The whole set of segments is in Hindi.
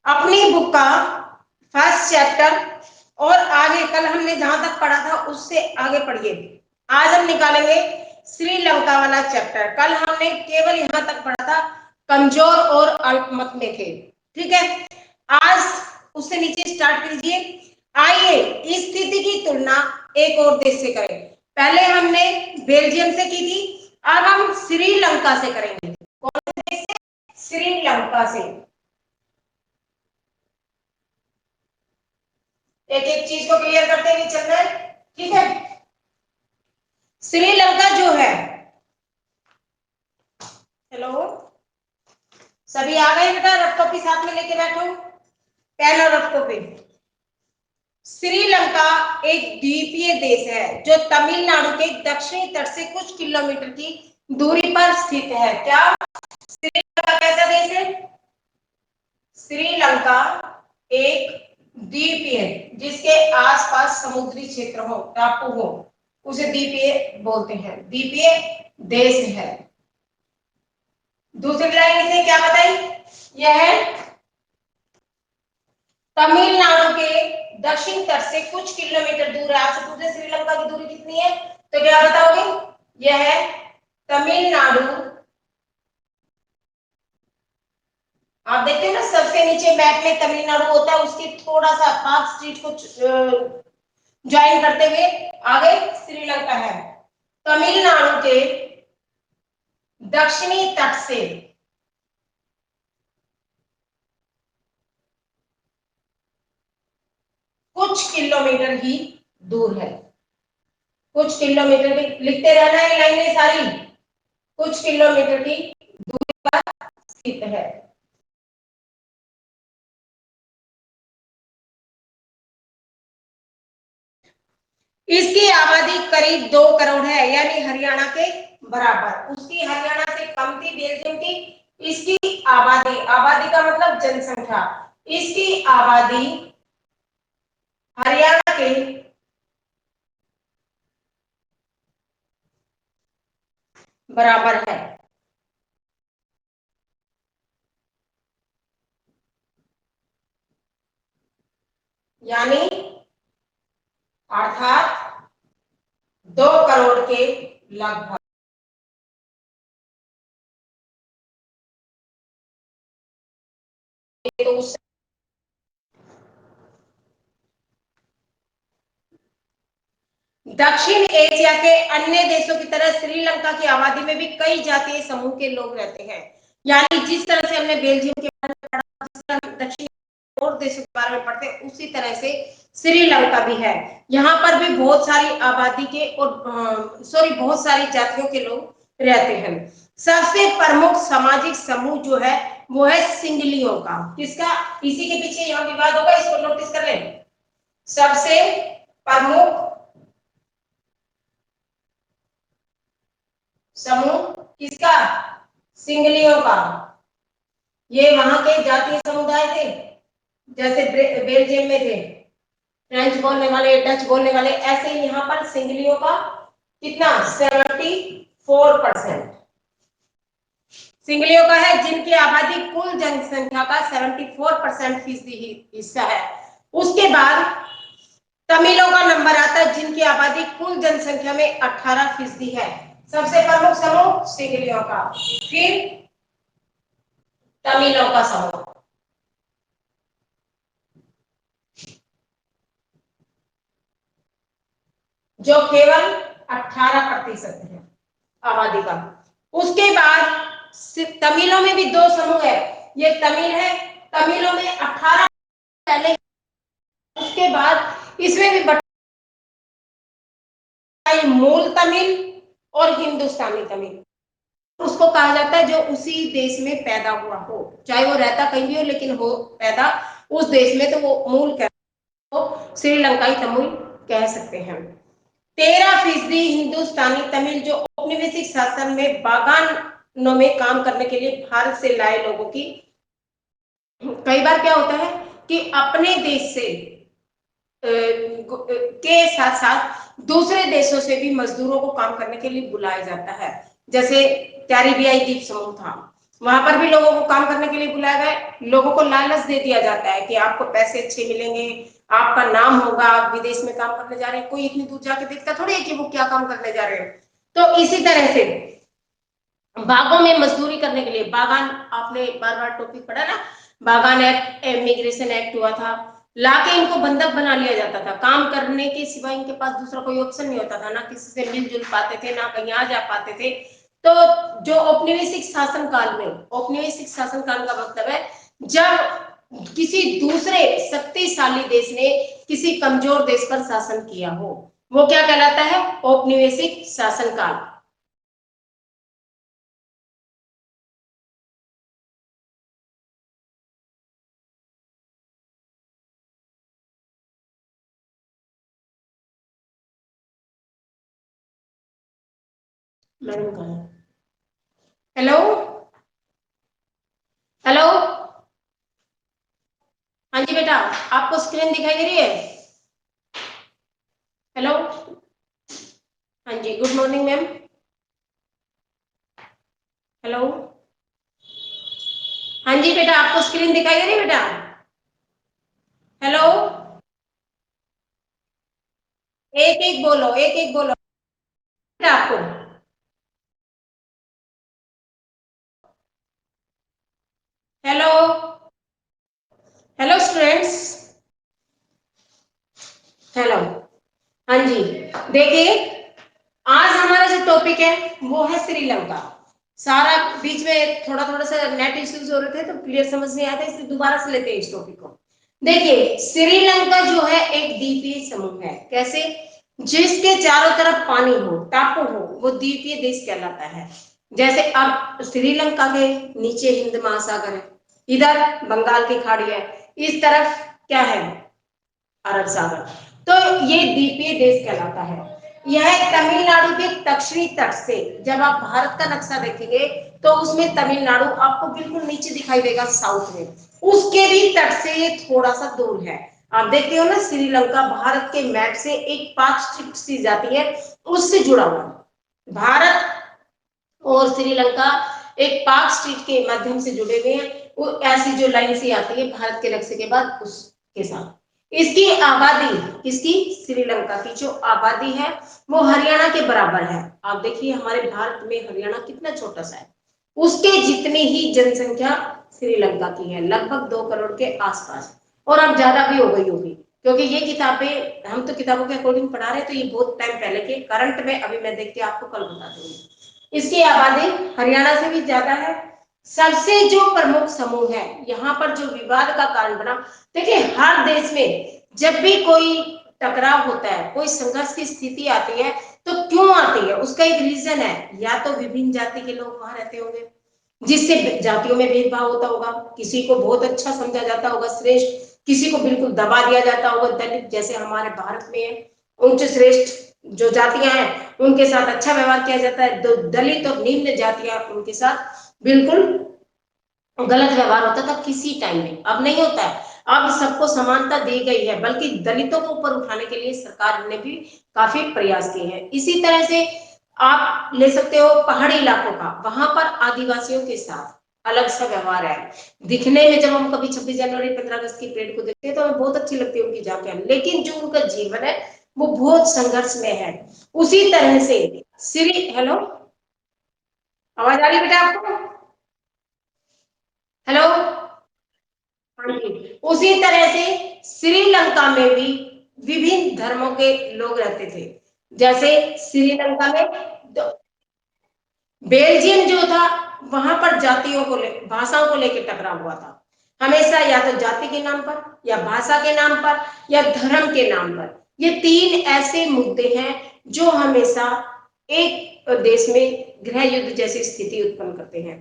अपनी बुक का फर्स्ट चैप्टर और आगे कल हमने जहां तक पढ़ा था उससे आगे पढ़िए। आज हम निकालेंगे श्रीलंका वाला चैप्टर। कल हमने केवल यहां तक पढ़ा था, कमजोर और अल्पमत में थे। ठीक है, आज उससे नीचे स्टार्ट कीजिए। आइए इस स्थिति की तुलना एक और देश से करें। पहले हमने बेल्जियम से की थी, अब हम श्रीलंका से करेंगे। कौन से देश से? श्रीलंका से। एक एक चीज को क्लियर करते हुए चल रहा है। ठीक है, श्रीलंका जो है, हेलो सभी आ गए बेटा? रफ कॉपी साथ में लेके बैठो, पेन और रफ कॉपी। श्रीलंका एक द्वीपीय देश है जो तमिलनाडु के दक्षिणी तट से कुछ किलोमीटर की दूरी पर स्थित है। क्या श्रीलंका कैसा देश है? श्रीलंका एक द्वीपीय जिसके आसपास समुद्री क्षेत्र हो, टापू हो, उसे द्वीपीय बोलते हैं, द्वीपीय देश है। दूसरी लाइन इसे क्या बताई? यह तमिलनाडु के दक्षिण तट से कुछ किलोमीटर दूर है। आपसे पूछे श्रीलंका की दूरी कितनी है, तो क्या बताओगे? यह तमिलनाडु, आप देखते हो ना सबसे नीचे मैप में तमिलनाडु होता है, उसकी थोड़ा सा पार्क स्ट्रीट को ज्वाइन करते हुए आगे श्रीलंका है। तमिलनाडु के दक्षिणी तट से कुछ किलोमीटर ही दूर है। कुछ किलोमीटर की, लिखते रहना है लाइनें सारी, कुछ किलोमीटर की दूरी पर स्थित है। इसकी आबादी करीब 2 करोड़ है, यानी हरियाणा के बराबर। उसकी हरियाणा से कम थी, बेल्जियम की। इसकी आबादी, आबादी का मतलब जनसंख्या, इसकी आबादी हरियाणा के बराबर है। यानी अर्थात 2 करोड़ के लगभग। तो दक्षिण एशिया के अन्य देशों की तरह श्रीलंका की आबादी में भी कई जातीय समूह के लोग रहते हैं। यानी जिस तरह से हमने बेल्जियम के बारे में पढ़ा, जिस तरह दक्षिण और देशों के बारे में पढ़ते हैं, उसी तरह से श्रीलंका भी है। यहाँ पर भी बहुत सारी आबादी के और बहुत सारी जातियों के लोग रहते हैं। सबसे प्रमुख सामाजिक समूह जो है वो है सिंगलियों का। किसका? इसी के पीछे यहाँ विवाद होगा, इसको नोटिस कर लें। सबसे प्रमुख समूह किसका? सिंगलियों का। ये वहां के जातीय समुदाय थे, जैसे बेल्जियम में थे फ्रेंच बोलने वाले, डच बोलने वाले, ऐसे ही यहाँ पर सिंगलियों का कितना? 74% सिंगलियों का है, जिनकी आबादी कुल जनसंख्या का 74% फीसदी हिस्सा है। उसके बाद तमिलों का नंबर आता है, जिनकी आबादी कुल जनसंख्या में 18% है। सबसे प्रमुख समूह सिंगलियों का, फिर तमिलों का समूह। जो केवल 18% है आबादी का। उसके बाद तमिलों में भी 2 समूह है। ये तमिल है, तमिलों में 18 पहले, उसके बाद इसमें भी मूल तमिल और हिंदुस्तानी तमिल। उसको कहा जाता है जो उसी देश में पैदा हुआ हो, चाहे वो रहता कहीं भी हो, लेकिन हो पैदा उस देश में, तो वो मूल तो श्रीलंकाई तमिल कह सकते हैं। 13% हिंदुस्तानी तमिल जो औपनिवेशिक शासन में बागानों में काम करने के लिए भारत से लाए लोगों की। कई बार क्या होता है कि अपने देश से के साथ साथ दूसरे देशों से भी मजदूरों को काम करने के लिए बुलाया जाता है। जैसे कैरिबियाई द्वीप समूह था, वहां पर भी लोगों को काम करने के लिए बुलाया गया। लोगों को लालच दे दिया जाता है कि आपको पैसे अच्छे मिलेंगे, आपका नाम होगा, आप विदेश में काम करने जा रहे हैं। कोई इतनी दूर जाके देखता थोड़ी है कि वो क्या काम करने जा रहे हैं। तो इसी तरह से बागों में मजदूरी करने के लिए, बागान, आपने बार बार टॉपिक पढ़ा ना, बागान एक्ट, इमिग्रेशन एक्ट हुआ था, लाके इनको बंधक बना लिया जाता था। काम करने के सिवा इनके पास दूसरा कोई ऑप्शन नहीं होता था, ना किसी से मिलजुल पाते थे, ना कहीं आ जा पाते थे। तो जो औपनिवेशिक शासन काल में, औपनिवेशिक शासन काल का मतलब है जब किसी दूसरे शक्तिशाली देश ने किसी कमजोर देश पर शासन किया हो, वो क्या कहलाता है? औपनिवेशिक शासन काल। मैडम कहा है? Hello, hello. हाँ जी बेटा, आपको स्क्रीन दिखाई दे रही है? हेलो। हाँ जी, गुड मॉर्निंग मैम। हेलो। हाँ जी बेटा, आपको स्क्रीन दिखाई दे रही है बेटा? हेलो। एक एक बोलो, एक एक बोलो बेटा आपको। Hello, hello students. हेलो। हाँ जी, देखिए, आज हमारा जो टॉपिक है वो है श्रीलंका। सारा बीच में थोड़ा थोड़ा सा नेट इश्यूज हो रहे थे तो क्लियर समझ नहीं आता, इसलिए दोबारा से लेते हैं इस टॉपिक को। देखिए, श्रीलंका जो है एक द्वीपीय समूह है। कैसे? जिसके चारों तरफ पानी हो, टापू हो, वो द्वीपीय देश कहलाता है। जैसे अब श्रीलंका के नीचे हिंद महासागर है, इधर बंगाल की खाड़ी है, इस तरफ क्या है? अरब सागर। तो ये द्वीपीय देश कहलाता है। यह तमिलनाडु के दक्षिणी तट से, जब आप भारत का नक्शा देखेंगे तो उसमें तमिलनाडु आपको बिल्कुल नीचे दिखाई देगा साउथ में, उसके भी तट से ये थोड़ा सा दूर है। आप देखते हो ना, श्रीलंका भारत के मैप से एक पाक स्ट्रिप सी जाती है, उससे जुड़ा हुआ है। भारत और श्रीलंका एक पाक स्ट्रीट के माध्यम से जुड़े हुए हैं। वो ऐसी जो लाइन सी आती है भारत के नक्शे के बाद, उसके साथ इसकी आबादी, इसकी श्रीलंका की जो आबादी है वो हरियाणा के बराबर है। आप देखिए हमारे भारत में हरियाणा कितना छोटा सा है, उसके जितनी ही जनसंख्या श्रीलंका की है, लगभग 2 करोड़ के आसपास। और अब ज्यादा भी हो गई होगी, क्योंकि ये किताबें, हम तो किताबों के अकॉर्डिंग पढ़ा रहे हैं, तो ये बहुत टाइम पहले के, करंट में अभी मैं देख के आपको कल बता दूंगी। इसकी आबादी हरियाणा से भी ज्यादा है। सबसे जो प्रमुख समूह है, यहाँ पर जो विवाद का कारण बना, देखिए हर देश में जब भी कोई टकराव होता है, कोई संघर्ष की स्थिति आती है, तो क्यों आती है? उसका एक रीजन है, या तो विभिन्न जाति के लोग वहां रहते होंगे, जिससे जातियों में भेदभाव होता होगा, किसी को बहुत अच्छा समझा जाता होगा, श्रेष्ठ, किसी को बिल्कुल दबा दिया जाता होगा, दलित जैसे हमारे भारत में है, उच्च श्रेष्ठ जो जातियां हैं उनके साथ अच्छा व्यवहार किया जाता है, दलित और निम्न जातियां उनके साथ बिल्कुल गलत व्यवहार होता था किसी टाइम में, अब नहीं होता है। अब सबको समानता दी गई है, बल्कि दलितों को ऊपर उठाने के लिए सरकार ने भी काफी प्रयास किए हैं। इसी तरह से आप ले सकते हो पहाड़ी इलाकों का, वहां पर आदिवासियों के साथ अलग सा व्यवहार है। दिखने में जब हम कभी 26 जनवरी 15 अगस्त की परेड को देखते हैं तो हमें बहुत अच्छी लगती है उनकी झांकियां, लेकिन जो उनका जीवन है वो बहुत संघर्ष में है। उसी तरह से श्री, हेलो, आवाज आ रही है बेटा आपको? हेलो। हाँ जी, उसी तरह से श्रीलंका में भी विभिन्न धर्मों के लोग रहते थे। जैसे श्रीलंका में बेल्जियम जो था, वहां पर जातियों को भाषाओं को लेकर टकराव हुआ था। हमेशा या तो जाति के नाम पर, या भाषा के नाम पर, या धर्म के नाम पर। ये तीन ऐसे मुद्दे हैं जो हमेशा एक देश में गृह युद्ध जैसी स्थिति उत्पन्न करते हैं।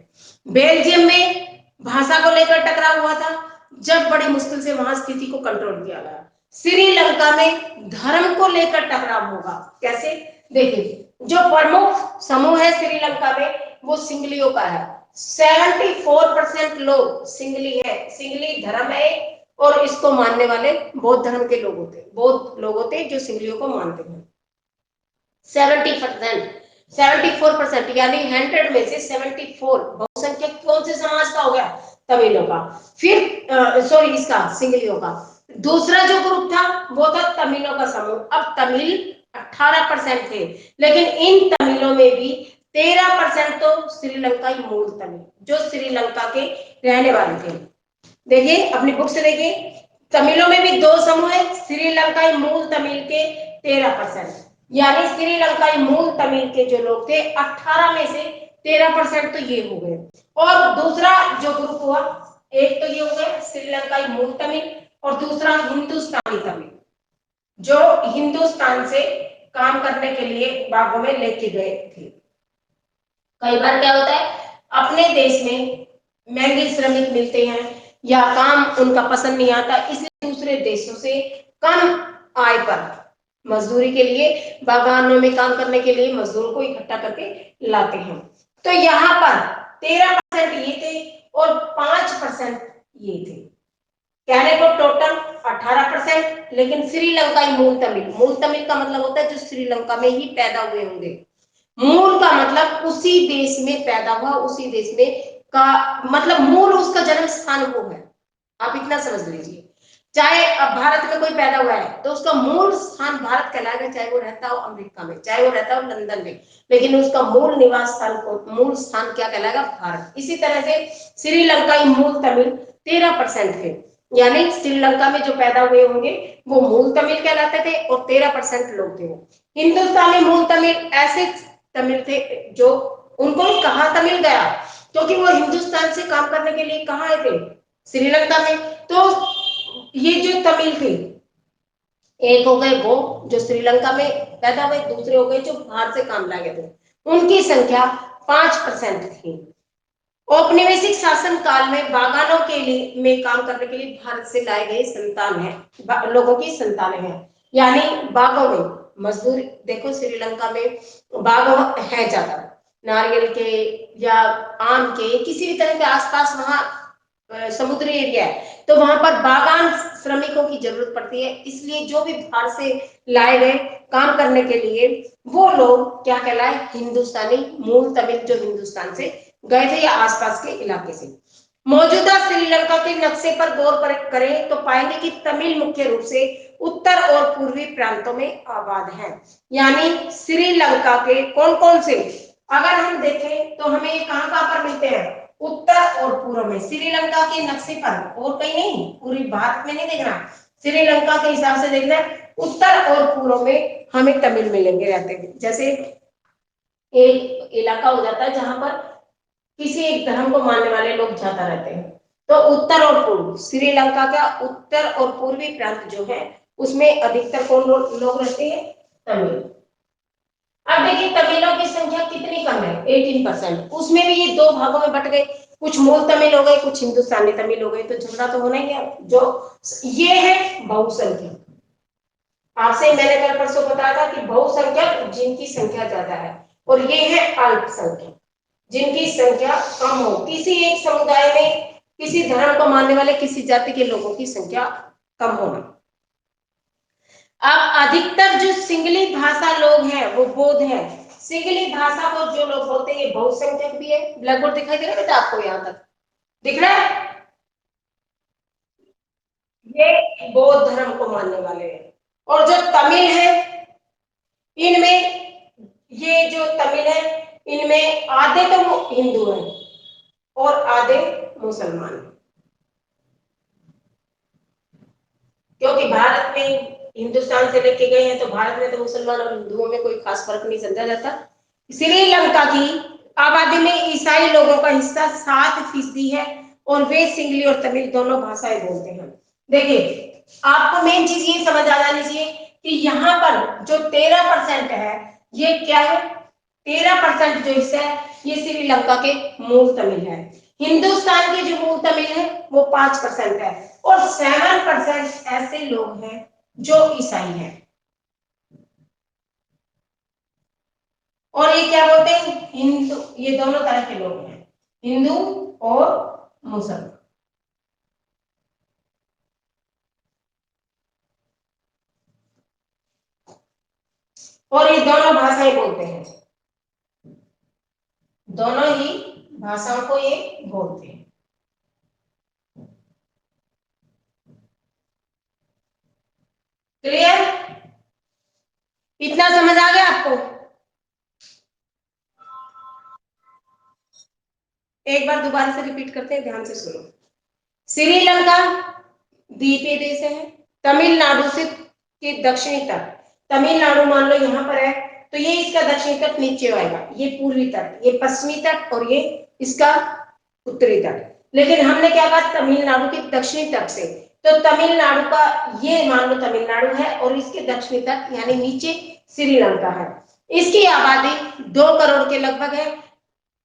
बेल्जियम में भाषा को लेकर टकराव हुआ था, जब बड़ी मुश्किल से वहां स्थिति को कंट्रोल किया गया। श्रीलंका में धर्म को लेकर टकराव होगा। कैसे? देखिए, जो प्रमुख समूह है श्रीलंका में वो सिंगलियों का है। 74% लोग सिंगली है, सिंगली धर्म है, और इसको मानने वाले बौद्ध धर्म के लोग होते हैं, बौद्ध लोग होते हैं जो सिंगलियों को मानते हैं। 70%, 74%, यानी 100 में से 74 बहुसंख्यक कौन से समाज का हो गया? तमिलों का। फिर सॉरी इसका सिंगलियों का। दूसरा जो ग्रुप था वो था तमिलों का समूह। अब तमिल 18% थे, लेकिन इन तमिलों में भी 13% तो श्रीलंकाई मूल तमिल, जो श्रीलंका के रहने वाले थे। देखिए अपनी बुक से देखिए, तमिलों में भी दो समूह है, श्रीलंकाई मूल तमिल के 13%, यानी श्रीलंकाई मूल तमिल के जो लोग थे 18 में से 13% तो ये हो गए। और दूसरा जो ग्रुप हुआ, एक तो ये हो गया श्रीलंकाई मूल तमिल और दूसरा हिंदुस्तानी तमिल, जो हिंदुस्तान से काम करने के लिए बागों में लेके गए थे। कई बार क्या होता है, अपने देश में महंगे श्रमिक मिलते हैं या काम उनका पसंद नहीं आता, इसलिए दूसरे देशों से कम आय पर मजदूरी के लिए, बागानों में काम करने के लिए मजदूरों को इकट्ठा करके लाते हैं। तो यहाँ पर 13% ये थे और 5% ये थे, कहने को टोटल 18%। लेकिन श्रीलंकाई मूल तमिल, मूल तमिल का मतलब होता है जो श्रीलंका में ही पैदा हुए होंगे। मूल का मतलब उसी देश में पैदा हुआ, उसी देश में का मतलब मूल उसका जन्म स्थान वो है। आप इतना समझ लीजिए, चाहे अब भारत में कोई पैदा हुआ है तो उसका मूल स्थान भारत कहलाएगा, चाहे वो रहता हो अमेरिका में, चाहे वो रहता हो लंदन में, लेकिन उसका मूल निवास स्थान को मूल स्थान क्या कहलाएगा? भारत। इसी तरह से श्रीलंकाई मूल तमिल 13% थे, यानी श्रीलंका में जो पैदा हुए होंगे वो मूल तमिल कहलाते थे और 13% लोग थे। हिंदुस्तानी मूल तमिल ऐसे तमिल थे जो उनको कहा तमिल गया क्योंकि वो हिंदुस्तान से काम करने के लिए कहाँ आए थे? श्रीलंका में। तो ये जो तमिल थे, एक हो गए वो जो श्रीलंका में पैदा हुए, दूसरे हो गए जो बाहर से काम लाए गए थे, उनकी संख्या 5% थी। औपनिवेशिक शासन काल में बागानों के लिए में काम करने के लिए भारत से लाए गए संतान है, लोगों की संतानें हैं, यानी बागों में मजदूर। देखो श्रीलंका में बाग है ज्यादा, नारियल के या आम के, किसी भी तरह के आसपास वहां समुद्री एरिया है, तो वहां पर बागान श्रमिकों की जरूरत पड़ती है। इसलिए जो भी बाहर से लाए गए काम करने के लिए वो लोग क्या कहलाए? हिंदुस्तानी मूल तमिल, जो हिंदुस्तान से गए थे या आसपास के इलाके से। मौजूदा श्रीलंका के नक्शे पर गौर करें तो पाएंगे कि तमिल मुख्य रूप से उत्तर और पूर्वी प्रांतों में आबाद है। यानी श्रीलंका के कौन कौन से अगर हम देखें तो हमें कहां कहां पर मिलते हैं? उत्तर और पूर्व में, श्रीलंका के नक्शे पर, और कहीं नहीं, पूरी भारत में नहीं देखना, श्रीलंका के हिसाब से देखना, उत्तर और पूर्व में हमें तमिल मिलेंगे रहते हैं। जैसे एक इलाका हो जाता है जहां पर किसी एक धर्म को मानने वाले लोग ज्यादा रहते हैं, तो उत्तर और पूर्व, श्रीलंका का उत्तर और पूर्वी प्रांत जो है उसमें अधिकतर कौन लोग रहते हैं? तमिल। अब देखिए तमिलों की संख्या कितनी कम है, 18%। उसमें भी ये दो भागों में बट गए, कुछ मूल तमिल हो गए, कुछ हिंदुस्तानी तमिल हो गए, तो झगड़ा तो होना ही है। जो ये है बहुसंख्यक, आपसे मैंने कल परसों बताया था कि बहुसंख्यक जिनकी संख्या ज्यादा है, और ये है अल्पसंख्यक जिनकी संख्या कम हो। किसी एक समुदाय में किसी धर्म को मानने वाले किसी जाति के लोगों की संख्या कम होना। अब अधिकतर जो सिंगली भाषा लोग हैं वो बौद्ध हैं। सिंगली भाषा को जो लोग बोलते हैं ये बहुसंख्यक भी है। ब्लैक बोर्ड दिखाई दे रहा है बेटा आपको? यहां तक दिख रहा है? ये बौद्ध धर्म को मानने वाले हैं। और जो तमिल है इनमें, ये जो तमिल है इनमें आधे तो हिंदू हैं और आधे मुसलमान हैं, क्योंकि भारत में हिंदुस्तान से लेके गए हैं तो भारत में तो मुसलमान और हिंदुओं में कोई खास फर्क नहीं समझा जाता। श्रीलंका की आबादी में ईसाई लोगों का हिस्सा 7% है और वे सिंगली और तमिल दोनों भाषाएं बोलते हैं। देखिए आपको मेन चीज ये समझ आ जानी चाहिए कि यहाँ पर जो 13% है ये क्या है? 13% जो हिस्सा है ये श्रीलंका के मूल तमिल है। हिंदुस्तान के जो मूल तमिल है वो 5% है और 7% ऐसे लोग हैं जो ईसाई हैं। और ये क्या बोलते हैं? हिंदू। ये दोनों तरह के लोग हैं, हिंदू और मुसलमान। और ये दोनों भाषाएं बोलते हैं, दोनों ही भाषाओं को ये बोलते हैं। क्लियर? इतना समझ आ गया आपको? एक बार दोबारा से रिपीट करते हैं, ध्यान से सुनो। श्रीलंका द्वीपीय देश है, तमिलनाडु से के दक्षिणी तट, तमिलनाडु मान लो यहाँ पर है, तो ये इसका दक्षिणी तट नीचे आएगा, ये पूर्वी तट, ये पश्चिमी तट, और ये इसका उत्तरी तट। लेकिन हमने क्या कहा, तमिलनाडु के दक्षिणी तट से, तो तमिलनाडु का ये मान लो तमिलनाडु है, और इसके दक्षिणी तट यानी नीचे श्रीलंका है। इसकी आबादी 2 करोड़ के लगभग है।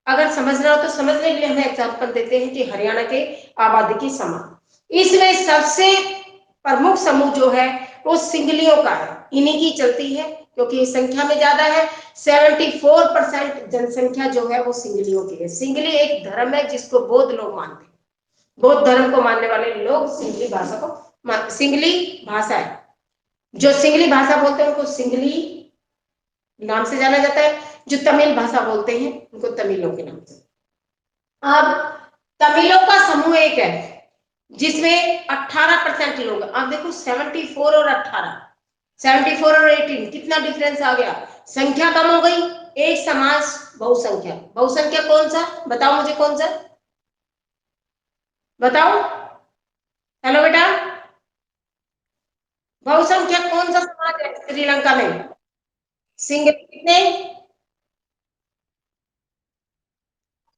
अगर समझना हो तो समझने के लिए हम एग्जांपल देते हैं कि हरियाणा के आबादी की समान। इसमें सबसे प्रमुख समूह जो है वो सिंगलियों का है, इन्हीं की चलती है क्योंकि ये संख्या में ज्यादा है। 74% जनसंख्या जो है वो सिंगलियों की है। सिंगली एक धर्म है जिसको बौद्ध लोग मानते हैं। बौद्ध धर्म को मानने वाले लोग सिंगली भाषा को सिंगली भाषा है, जो सिंगली भाषा बोलते हैं उनको सिंगली नाम से जाना जाता है। जो तमिल भाषा बोलते हैं उनको तमिलों के नाम से। अब तमिलों का समूह एक है जिसमें 18% लोग, अब देखो 74 और 18, 74 और 18 कितना डिफरेंस आ गया। संख्या कम हो गई, एक समाज बहुसंख्या। बहुसंख्या कौन सा बताओ मुझे, कौन सा बताओ? हेलो बेटा, बहुसंख्या कौन सा समाज है श्रीलंका में? सिंगल कितने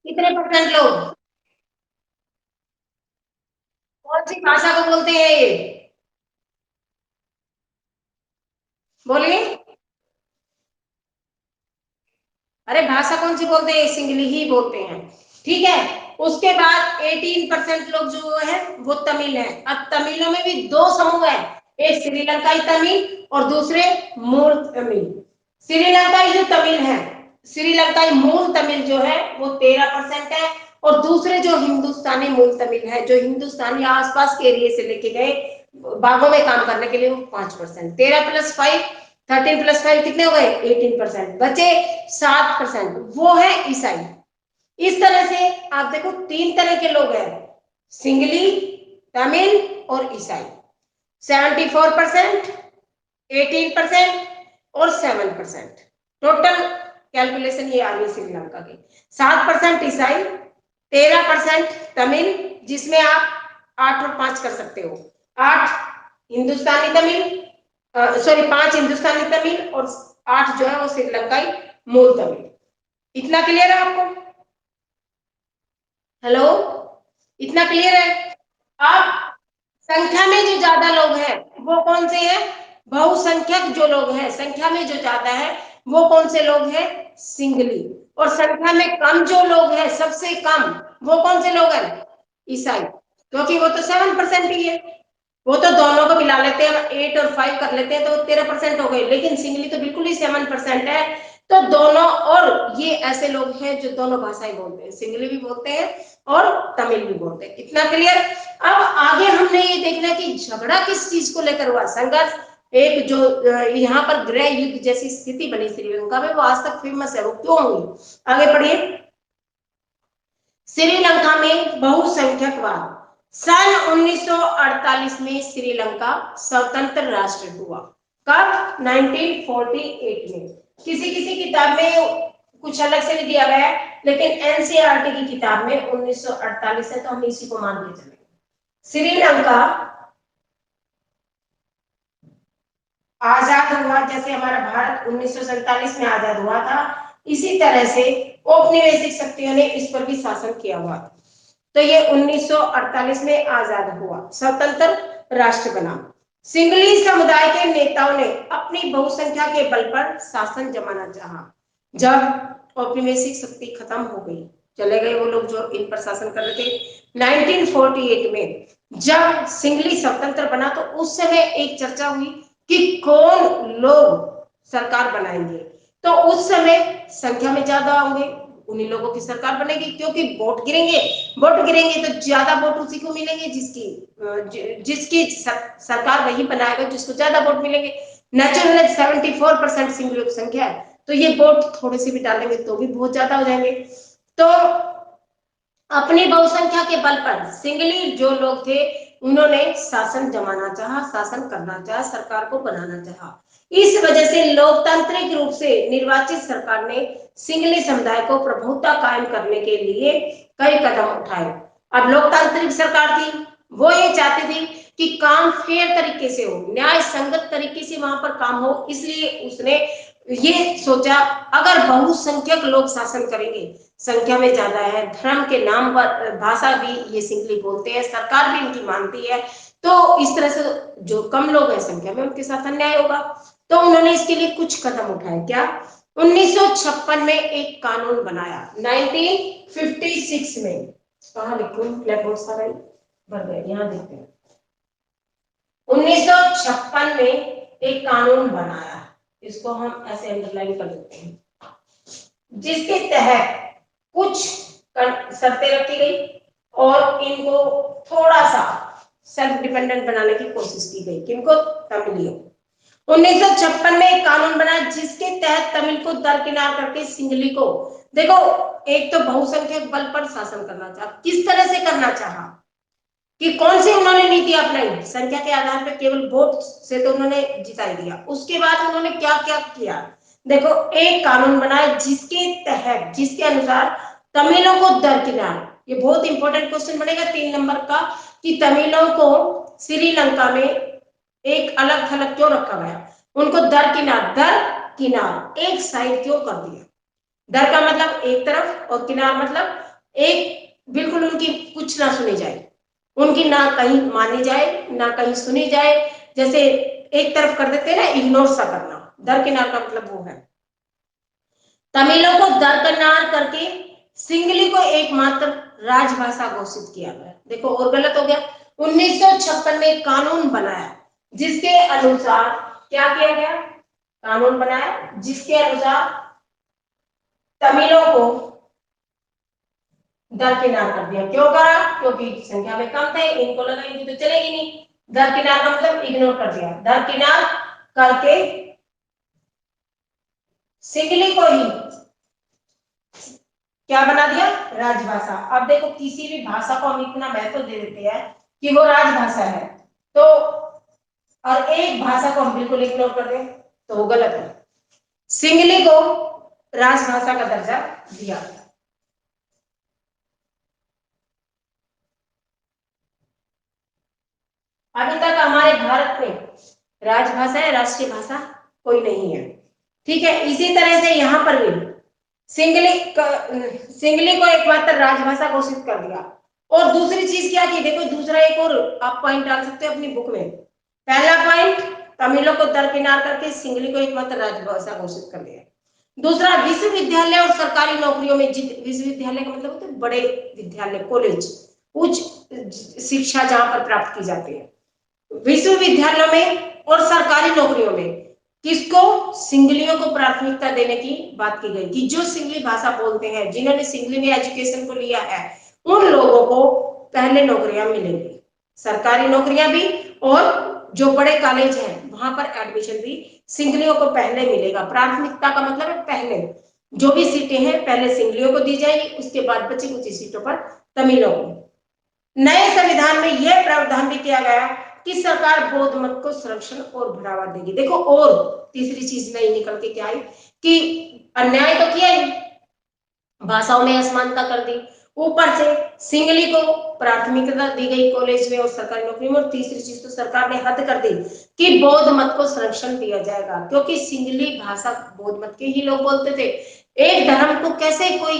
कितने परसेंट लोग? कौन सी भाषा को बोलते हैं ये बोलिए? अरे भाषा कौन सी बोलते हैं? सिंगली ही बोलते हैं, ठीक है। उसके बाद 18% लोग जो है वो तमिल है। अब तमिलों में भी 2 समूह है, एक श्रीलंकाई तमिल और दूसरे मूल तमिल। श्रीलंकाई जो तमिल है, श्रीलंकाई मूल तमिल जो है वो 13% है, और दूसरे जो हिंदुस्तानी मूल तमिल है, जो हिंदुस्तानी आसपास के एरिया से लेके गए बागों में काम करने के लिए, वो 5%। 13 + 5 13 + 5 कितने हो गए? 18%। बचे 7%, वो है ईसाई। इस तरह से आप देखो 3 तरह के लोग हैं, सिंगली, तमिल और ईसाई। 74%, 18% और 7%। टोटल कैलकुलेशन ये आ रही है श्रीलंका की। 7% ईसाई, 13% तमिल, जिसमें आप 8 और 5 कर सकते हो। 8 हिंदुस्तानी तमिल, सॉरी 5 हिंदुस्तानी तमिल और 8 जो है वो श्रीलंकाई मूल तमिल। इतना क्लियर है आपको? हेलो, इतना क्लियर है? अब संख्या में जो ज्यादा लोग हैं वो कौन से हैं? बहुसंख्यक जो लोग हैं, संख्या में जो ज्यादा है वो कौन से लोग हैं? सिंगली। और संख्या में कम जो लोग हैं, सबसे कम, वो कौन से लोग हैं? ईसाई, क्योंकि वो तो 7% ही है। वो तो दोनों को मिला लेते हैं, 8 और 5 कर लेते हैं तो 13% हो गए। लेकिन सिंगली तो बिल्कुल ही 7% है। तो दोनों, और ये ऐसे लोग हैं जो दोनों भाषाएं बोलते हैं, सिंगली भी बोलते हैं और तमिल भी बोलते हैं। इतना क्लियर? अब आगे हमने ये देखना कि झगड़ा किस चीज को लेकर हुआ, संघर्ष। एक जो यहाँ पर गृह युद्ध जैसी स्थिति बनी श्रीलंका में, वो आज तक फेमस है। वो क्यों हुई, आगे पढ़िए। श्रीलंका में बहुसंख्यकवाद। सन 1948 में श्रीलंका स्वतंत्र राष्ट्र हुआ। कब? 1948 में। किसी किसी किताब में कुछ अलग से भी दिया गया है, लेकिन एनसीईआरटी की किताब में 1948 है, तो हम इसी को मान के चलेंगे। श्रीलंका आजाद हुआ, जैसे हमारा भारत 1947 में आजाद हुआ था, इसी तरह से औपनिवेशिक शक्तियों ने इस पर भी शासन किया हुआ। तो ये 1948 में आजाद हुआ, स्वतंत्र राष्ट्र बना। सिंगली समुदाय के नेताओं ने अपनी बहुसंख्या के बल पर शासन जमाना चाहा। जब औपनिवेशिक शक्ति खत्म हो गई, चले गए वो लोग जो इन पर शासन कर रहे थे, 1948 में जब सिंगली स्वतंत्र बना, तो उस समय एक चर्चा हुई कि कौन लोग सरकार बनाएंगे। तो उस समय संख्या में ज्यादा होंगे, उन्हीं लोगों की सरकार बनेगी, क्योंकि वोट गिरेंगे, वोट गिरेंगे तो ज्यादा वोट उसी को मिलेंगे जिसकी सरकार वही बनाएगा जिसको ज्यादा वोट मिलेंगे। नेचुरल 74% सिंगलियों की संख्या है, तो ये वोट थोड़े से भी डालेंगे तो भी बहुत ज्यादा हो जाएंगे। तो अपनी बहुसंख्या के बल पर सिंगली जो लोग थे उन्होंने शासन जमाना चाहा, शासन करना चाहा, सरकार को बनाना चाहा। इस वजह से लोकतांत्रिक रूप से निर्वाचित सरकार ने सिंगली समुदाय को प्रभुत्व कायम करने के लिए कई कदम उठाए। अब लोकतांत्रिक सरकार थी, वो ये चाहती थी कि काम फेयर तरीके से हो, न्याय संगत तरीके से वहां पर काम हो, इसलिए उसने ये सोचा अगर बहुसंख्यक लोग शासन करेंगे, संख्या में ज्यादा है, धर्म के नाम पर भाषा भी ये सिंगली बोलते हैं, सरकार भी इनकी मानती है, तो इस तरह से जो कम लोग हैं संख्या में उनके साथ अन्याय होगा। तो उन्होंने इसके लिए कुछ कदम उठाए। क्या? 1956 में एक कानून बनाया, 1956 में। कहाँ लिखूं? ब्लैक बोर्ड सारा भर गया, यहाँ देखते हैं। 1956 में एक कानून बनाया, इसको हम ऐसे अंडरलाइन कर देते हैं, जिसके तहत कुछ शर्तें रखी गई और इनको थोड़ा सा सेल्फ डिपेंडेंट बनाने की कोशिश की गई। किनको? तमिलियों। 1956 में एक कानून बना जिसके तहत तमिल को दरकिनार करके सिंगली को, देखो एक तो बहुसंख्यक बल पर शासन करना चाहा, किस तरह से करना चाहा कि कौन सी उन्होंने नीति अपनाई, संख्या के आधार पर केवल वोट से तो उन्होंने जिताई दिया। उसके बाद उन्होंने क्या क्या किया, देखो एक कानून बनाया जिसके तहत, जिसके अनुसार तमिलों को दरकिनार, ये बहुत इंपॉर्टेंट क्वेश्चन बनेगा 3 नंबर का, कि तमिलों को श्रीलंका में एक अलग थलग क्यों रखा गया, उनको दरकिनार, दरकिनार एक साइड क्यों कर दिया। दर का मतलब एक तरफ और किनार मतलब एक, बिल्कुल उनकी कुछ ना सुनी जाए, उनकी ना कहीं मानी जाए ना कहीं सुनी जाए, जैसे एक तरफ कर देते हैं ना, इग्नोर सा करना, दरकिनार का मतलब वो है। तमिलों को दरकिनार करके सिंगली को एकमात्र राजभाषा घोषित किया गया। देखो और गलत हो गया। 1956 में कानून बनाया जिसके अनुसार क्या किया गया, कानून बनाया जिसके अनुसार तमिलों को दरकिनार कर दिया। क्यों करा? क्योंकि संख्या में कम थे, इनको लगा इनकी तो चलेगी नहीं, दरकिनार का मतलब इग्नोर कर दिया, दरकिनार करके सिंगली को ही क्या बना दिया, राजभाषा। अब देखो किसी भी भाषा को हम इतना महत्व दे देते हैं कि वो राजभाषा है, तो और एक भाषा को हम बिल्कुल इग्नोर कर दें तो वो गलत है। सिंगली को राजभाषा का दर्जा दिया। अभी तक हमारे भारत में राजभाषा है, राष्ट्रीय भाषा कोई नहीं है, ठीक है। इसी तरह से यहाँ पर भी सिंगली को एकमात्र राजभाषा घोषित कर दिया। और दूसरी चीज क्या की, देखो दूसरा एक और आप पॉइंट डाल सकते हो अपनी बुक में। पहला पॉइंट, तमिलों को दरकिनार करके सिंगली को एकमात्र राजभाषा घोषित कर दिया। दूसरा, विश्वविद्यालय और सरकारी नौकरियों में, विश्वविद्यालय का मतलब होता है बड़े विद्यालय, कॉलेज, उच्च शिक्षा जहां पर प्राप्त की जाती है, विश्वविद्यालयों में और सरकारी नौकरियों में किसको, सिंगलियों को प्राथमिकता देने की बात की गई कि जो सिंगली भाषा बोलते हैं, जिन्होंने सिंगली में एजुकेशन को लिया है, उन लोगों को पहले नौकरियां मिलेंगी, सरकारी नौकरियां भी, और जो बड़े कॉलेज हैं वहां पर एडमिशन भी सिंगलियों को पहले मिलेगा। प्राथमिकता का मतलब है पहले जो भी सीटें हैं पहले सिंगलियों को दी जाएगी, उसके बाद बची कुछ सीटों पर तमिलों को। नए संविधान में यह प्रावधान भी किया गया कि सरकार बौद्ध मत को संरक्षण और बढ़ावा देगी। देखो और तीसरी चीज नई निकल के क्या आई कि अन्याय तो किया ही, भाषाओं में असमानता कर दी, ऊपर से सिंगली को प्राथमिकता दी गई कॉलेज में और सरकारी नौकरी में, और तीसरी चीज तो सरकार ने हद कर दी कि बौद्ध मत को संरक्षण दिया जाएगा, क्योंकि सिंगली भाषा बौद्ध मत के ही लोग बोलते थे। एक धर्म को कैसे कोई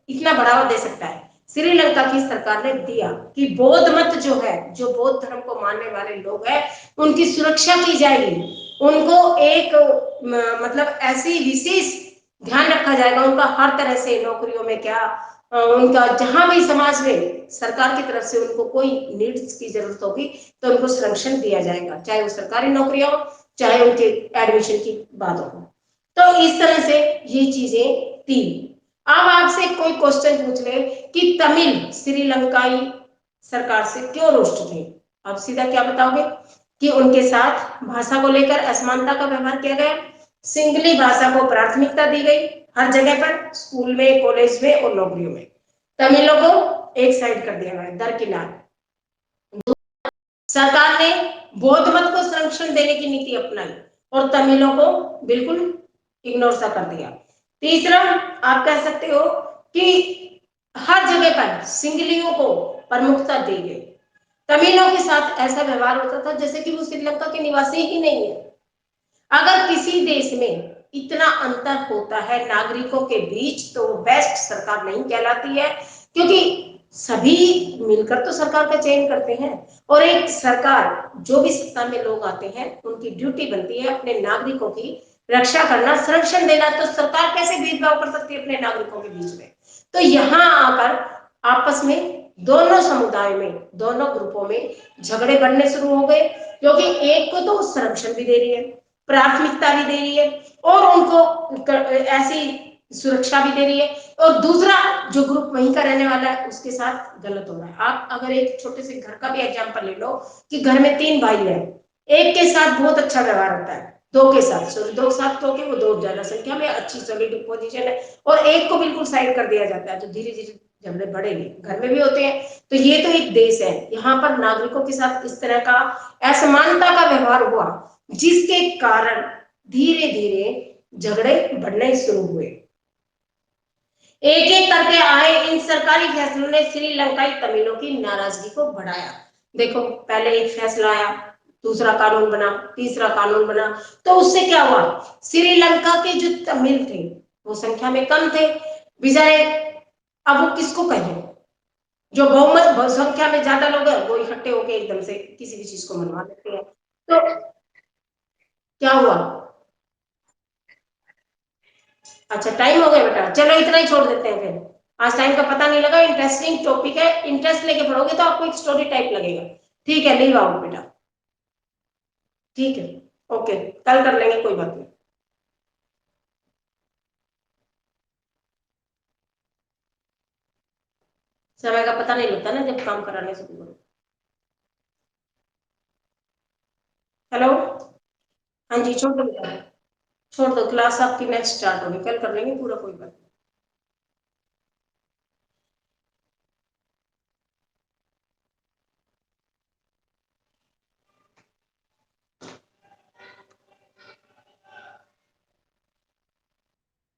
इतना बढ़ावा दे सकता है, श्रीलंका की सरकार ने दिया कि बौद्ध मत जो है, जो बौद्ध धर्म को मानने वाले लोग हैं, उनकी सुरक्षा की जाएगी, उनको एक मतलब ऐसी विशेष ध्यान रखा जाएगा, उनका हर तरह से नौकरियों में क्या, उनका जहां भी समाज में सरकार की तरफ से उनको कोई नीड्स की जरूरत होगी तो उनको संरक्षण दिया जाएगा, चाहे वो सरकारी नौकरियां हो चाहे उनके एडमिशन की बात हो। तो इस तरह से ये चीजें थी। अब आपसे कोई क्वेश्चन पूछ ले कि तमिल श्रीलंकाई सरकार से क्यों रुष्ट थे, अब सीधा क्या बताओगे कि उनके साथ भाषा को लेकर असमानता का व्यवहार किया गया, सिंगली भाषा को प्राथमिकता दी गई हर जगह पर, स्कूल में, कॉलेज में और नौकरियों में। तमिलों को एक साइड कर दिया गया, दरकिनार। सरकार ने बौद्ध मत को संरक्षण देने की नीति अपनाई और तमिलों को बिल्कुल इग्नोर सा कर दिया। तीसरा, आप कह सकते हो कि हर जगह पर सिंगलियों को प्रमुखता दी गई। तमिलों के साथ ऐसा व्यवहार होता था जैसे कि वो श्रीलंका के निवासी ही नहीं है। अगर किसी देश में इतना अंतर होता है नागरिकों के बीच, तो बेस्ट सरकार नहीं कहलाती है, क्योंकि सभी मिलकर तो सरकार का चयन करते हैं। और एक सरकार, जो भी सत्ता में लोग आते हैं, उनकी ड्यूटी बनती है अपने नागरिकों की रक्षा करना, संरक्षण देना। तो सरकार कैसे भेदभाव कर सकती है अपने नागरिकों के बीच में? तो यहाँ आकर आपस में दोनों समुदाय में, दोनों ग्रुपों में झगड़े बढ़ने शुरू हो गए, क्योंकि एक को तो संरक्षण भी दे रही है, प्राथमिकता भी दे रही है, और उनको ऐसी सुरक्षा भी दे रही है, और दूसरा जो ग्रुप वहीं का रहने वाला है उसके साथ गलत हो रहा है। आप अगर एक छोटे से घर का भी एग्जांपल ले लो कि घर में 3 भाई हैं, एक के साथ बहुत अच्छा व्यवहार होता है, दो के साथ, सॉरी दो के साथ, क्योंकि वो दो ज्यादा संख्या में अच्छी सॉलिड पोजीशन है, और एक को बिल्कुल साइड कर दिया जाता है, तो धीरे धीरे झगड़े बढ़ेंगे। घर में भी होते हैं। तो ये तो एक देश है, यहाँ पर नागरिकों के साथ इस तरह का असमानता का व्यवहार हुआ, जिसके कारण धीरे धीरे झगड़े बढ़ने शुरू हुए। एक एक करके आए इन सरकारी फैसलों ने श्रीलंकाई तमिलों की नाराजगी को बढ़ाया। देखो, पहले एक फैसला आया, दूसरा कानून बना, तीसरा कानून बना, तो उससे क्या हुआ, श्रीलंका के जो तमिल थे वो संख्या में कम थे बेचारे। अब वो किसको कहें, जो बहुमत संख्या में ज्यादा लोग हैं वो इकट्ठे होकर एकदम से किसी भी चीज को मनवा देते हैं। तो क्या हुआ? अच्छा, टाइम हो गया बेटा, चलो इतना ही छोड़ देते हैं फिर। आज टाइम का पता नहीं लगा, इंटरेस्टिंग टॉपिक है, इंटरेस्ट लेके पढ़ोगे तो आपको एक स्टोरी टाइप लगेगा। ठीक है, लीव आओ बेटा। ठीक है, ओके, कल कर लेंगे, कोई बात नहीं। समय का पता नहीं लगता ना जब काम कराने शुरू करो। हेलो। हाँ जी, छोड़ दो बेटा, छोड़ दो, क्लास आपकी नेक्स्ट स्टार्ट होगी, कल कर लेंगे पूरा, कोई बात नहीं।